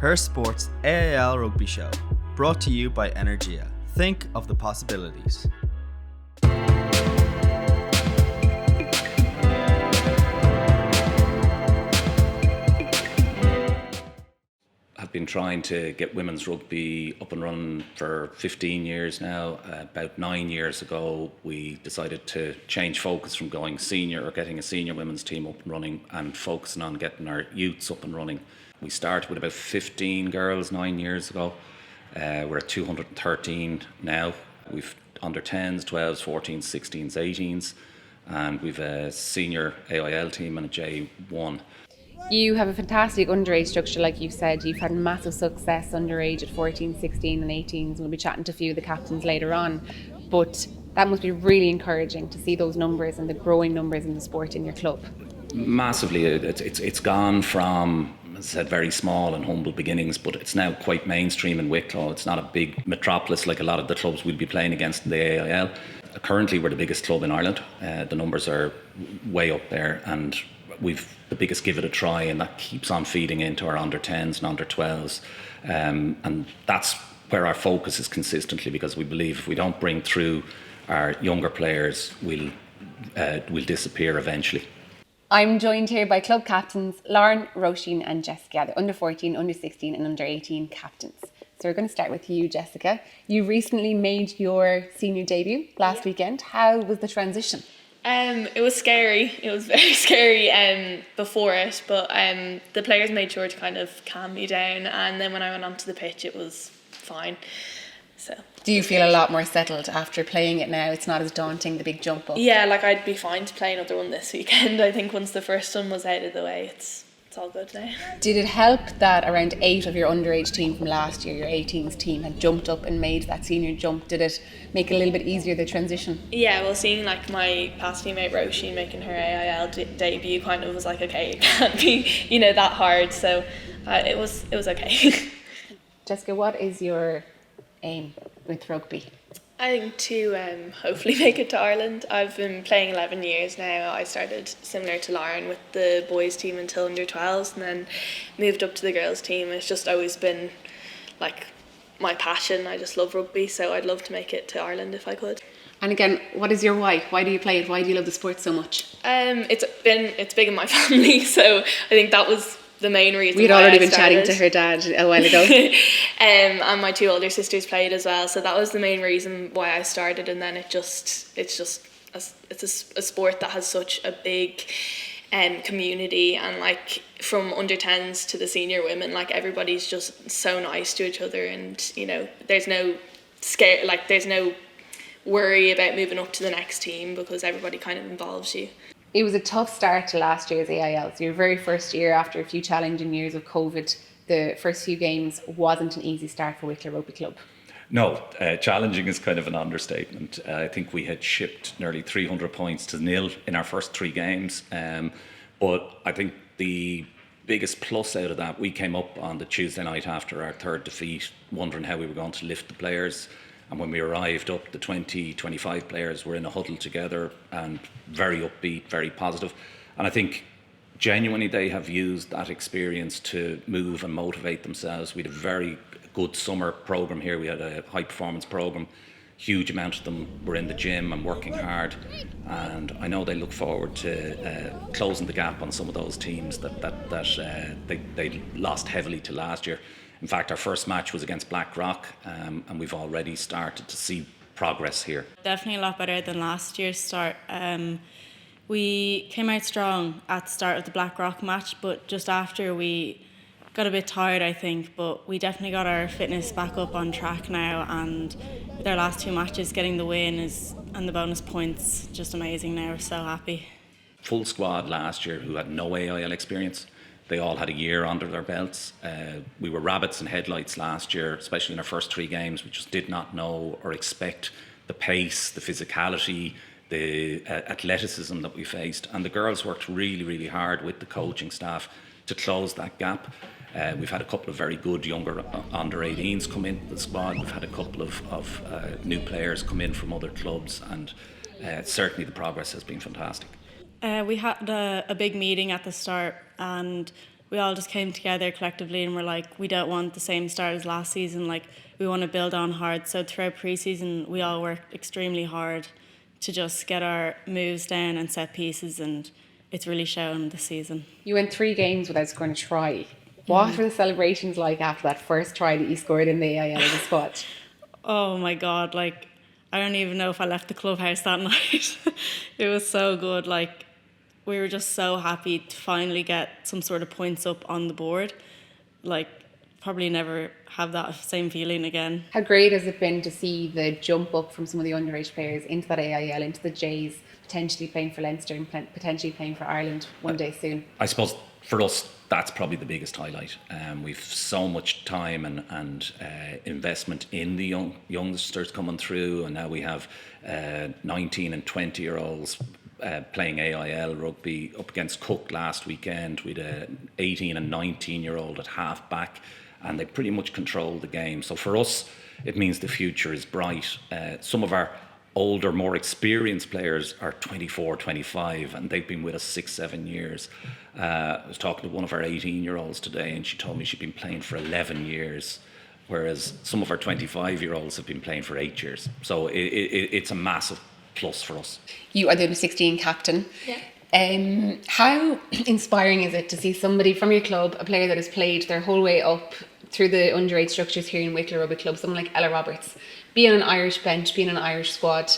Her Sports AIL Rugby Show, brought to you by Energia. Think of the possibilities. I've been trying to get women's rugby up and running for 15 years now. About 9 years ago, we decided to change focus from going senior or getting a senior women's team up and running and focusing on getting our youths up and running. We started with about 15 girls 9 years ago. We're at 213 now. We've under 10s, 12s, 14s, 16s, 18s, and we've a senior AIL team and a J1. You have a fantastic underage structure, like you said. You've had massive success underage at 14, 16 and 18s. We'll be chatting to a few of the captains later on. But that must be really encouraging to see those numbers and the growing numbers in the sport in your club. Massively. It's gone from, as I said, very small and humble beginnings, but it's now quite mainstream in Wicklow. It's not a big metropolis like a lot of the clubs we'll be playing against in the AIL. Currently, we're the biggest club in Ireland. The numbers are way up there, and we've the biggest give it a try, and that keeps on feeding into our under 10s and under 12s. And that's where our focus is consistently, because we believe if we don't bring through our younger players, we'll disappear eventually. I'm joined here by club captains Lauren, Roisin and Jessica, the under 14, under 16 and under 18 captains. So we're going to start with you, Jessica. You recently made your senior debut last weekend. How was the transition? It was scary. It was very scary before it, but the players made sure to kind of calm me down, and then when I went onto the pitch it was fine. So do you feel a lot more settled after playing it now? It's not as daunting, the big jump up? Yeah, like I'd be fine to play another one this weekend. I think once the first one was out of the way, it's all good now. Did it help that around 8 of your underage team from last year, your 18s team, had jumped up and made that senior jump? Did it make it a little bit easier, the transition? Yeah, well, seeing like my past teammate Roisin making her AIL debut kind of was like, okay, it can't be, that hard. So it was okay. Jessica, what is your aim with rugby? I think to hopefully make it to Ireland. I've been playing 11 years now. I started similar to Lauren with the boys team until under 12s and then moved up to the girls team. It's just always been like my passion. I just love rugby, so I'd love to make it to Ireland if I could. And again, what is your why? Why do you play it? Why do you love the sport so much? It's big in my family, so I think that was the main reason. We'd already been chatting to her dad a while ago. And my 2 older sisters played as well, so that was the main reason why I started. And then it's a sport that has such a big community, and like from under 10s to the senior women, like everybody's just so nice to each other, and there's no scare, like there's no worry about moving up to the next team because everybody kind of involves you. It was a tough start to last year's AIL. So your very first year after a few challenging years of COVID, the first few games wasn't an easy start for Wicklow Rugby Club. No, challenging is kind of an understatement. I think we had shipped nearly 300 points to nil in our first 3 games. But I think the biggest plus out of that, we came up on the Tuesday night after our 3rd defeat, wondering how we were going to lift the players. And when we arrived up, the 20, 25 players were in a huddle together and very upbeat, very positive. And I think genuinely they have used that experience to move and motivate themselves. We had a very good summer programme here. We had a high performance programme. Huge amount of them were in the gym and working hard. And I know they look forward to closing the gap on some of those teams that they lost heavily to last year. In fact, our first match was against Blackrock, and we've already started to see progress here. Definitely a lot better than last year's start. We came out strong at the start of the Blackrock match, but just after we got a bit tired, I think. But we definitely got our fitness back up on track now, and with our last 2 matches, getting the win and the bonus points, just amazing now. We're so happy. Full squad last year who had no AIL experience. They all had a year under their belts. We were rabbits in headlights last year, especially in our first 3 games. We just did not know or expect the pace, the physicality, the athleticism that we faced. And the girls worked really, really hard with the coaching staff to close that gap. We've had a couple of very good younger under 18s come into the squad. We've had a couple of new players come in from other clubs, and certainly the progress has been fantastic. We had a big meeting at the start, and we all just came together collectively and were like, we don't want the same start as last season. Like, we want to build on hard. So throughout pre-season, we all worked extremely hard to just get our moves down and set pieces, and it's really shown this season. You went 3 games without scoring a try. What were the celebrations like after that first try that you scored in the AIL as a squad? Oh my God, like, I don't even know if I left the clubhouse that night. It was so good. Like, we were just so happy to finally get some sort of points up on the board. Like, probably never have that same feeling again. How great has it been to see the jump up from some of the underage players into that AIL, into the Jays, potentially playing for Leinster and potentially playing for Ireland one day soon? I suppose for us, that's probably the biggest highlight. We've so much time and investment in the youngsters coming through, and now we have 19 and 20-year-olds playing AIL rugby up against Cook last weekend. We had an 18 and 19-year-old at half back, and they pretty much control the game. So for us, it means the future is bright. Some of our older, more experienced players are 24, 25, and they've been with us 6-7 years. I was talking to one of our 18-year-olds today, and she told me she'd been playing for 11 years, whereas some of our 25-year-olds have been playing for 8 years. So it's a massive plus for us. You are the under-16 captain. Yeah. How inspiring is it to see somebody from your club, a player that has played their whole way up through the underage structures here in Wicklow Rugby Club, someone like Ella Roberts, be on an Irish bench, be in an Irish squad,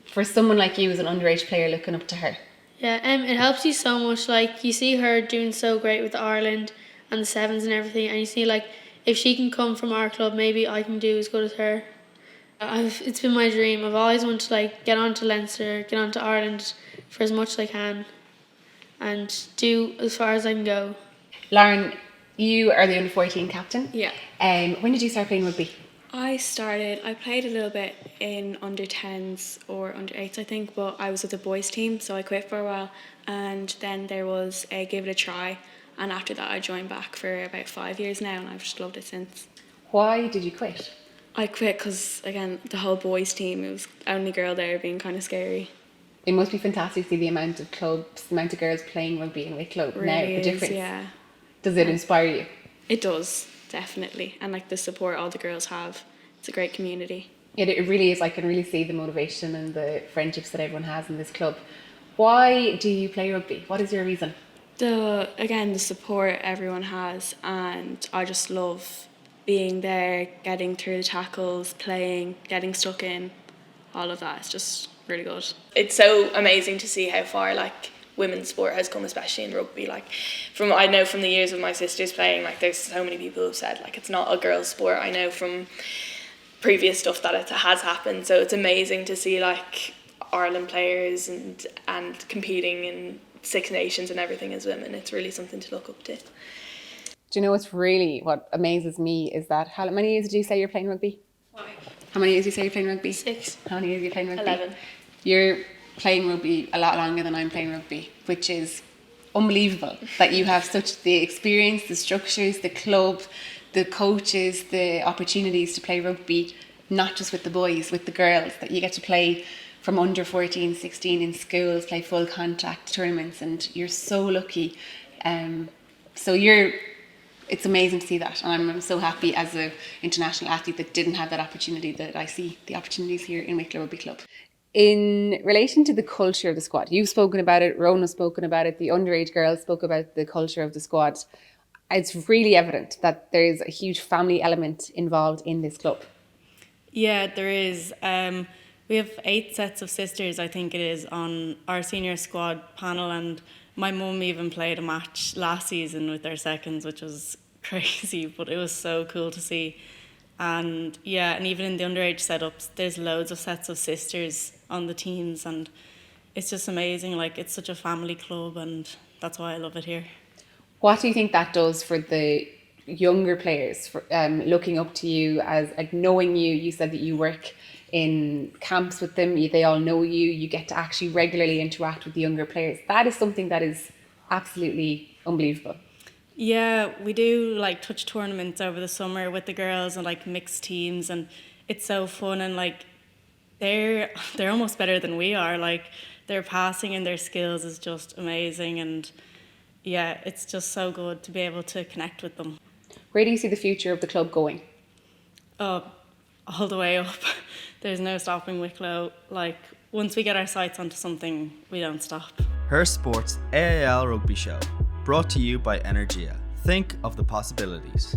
for someone like you as an underage player looking up to her? Yeah, it helps you so much. Like, you see her doing so great with Ireland and the sevens and everything, and you see, like, if she can come from our club, maybe I can do as good as her. It's been my dream. I've always wanted to, like, get on to Leinster, get on to Ireland for as much as I can, and do as far as I can go. Lauren, you are the under-14 captain. Yeah. When did you start playing rugby? I played a little bit in under 10s or under 8s, I think, but I was with the boys team, so I quit for a while, and then there was a give it a try, and after that I joined back for about 5 years now, and I've just loved it since. Why did you quit? I quit because, again, the whole boys team, it was only girl there, being kind of scary. It must be fantastic to see the amount of clubs, the amount of girls playing rugby in Wicklow Really now, the is, difference. yeah. Does it inspire you? It does, definitely, and like the support all the girls have, it's a great community. It really is. I can really see the motivation and the friendships that everyone has in this club. Why do you play rugby? What is your reason? The support everyone has, and I just love being there, getting through the tackles, playing, getting stuck in, all of that. It's just really good. It's so amazing to see how far like women's sport has come, especially in rugby. Like I know from the years of my sisters playing, like there's so many people who've said like it's not a girls' sport. I know from previous stuff that it has happened. So it's amazing to see like Ireland players and competing in Six Nations and everything as women. It's really something to look up to. Do you know what amazes me is that how many years did you say you're playing rugby? 5. How many years did you say you're playing rugby? 6. How many years are you playing rugby? 11. You're playing rugby a lot longer than I'm playing rugby, which is unbelievable that you have such the experience, the structures, the club, the coaches, the opportunities to play rugby, not just with the boys, with the girls, that you get to play from under 14, 16 in schools, play full contact tournaments, and you're so lucky. It's amazing to see that, and I'm so happy as an international athlete that didn't have that opportunity, that I see the opportunities here in Wicklow Rugby Club. In relation to the culture of the squad, you've spoken about it, Rona's spoken about it, the underage girls spoke about the culture of the squad. It's really evident that there's a huge family element involved in this club. Yeah, there is. We have 8 sets of sisters, I think it is, on our senior squad panel, and my mum even played a match last season with their seconds, which was crazy, but it was so cool to see. And yeah, and even in the underage setups, there's loads of sets of sisters on the teams, and it's just amazing. Like, it's such a family club, and that's why I love it here. What do you think that does for the younger players, for, looking up to you, as like knowing you said that you work in camps with them, they all know you get to actually regularly interact with the younger players. That is something that is absolutely unbelievable. Yeah, we do like touch tournaments over the summer with the girls and like mixed teams, and it's so fun, and like they're almost better than we are. Like, their passing and their skills is just amazing, and yeah, it's just so good to be able to connect with them. Where do you see the future of the club going? Oh, all the way up. There's no stopping Wicklow. Like, once we get our sights onto something, we don't stop. Her Sports AAL Rugby Show, brought to you by Energia. Think of the possibilities.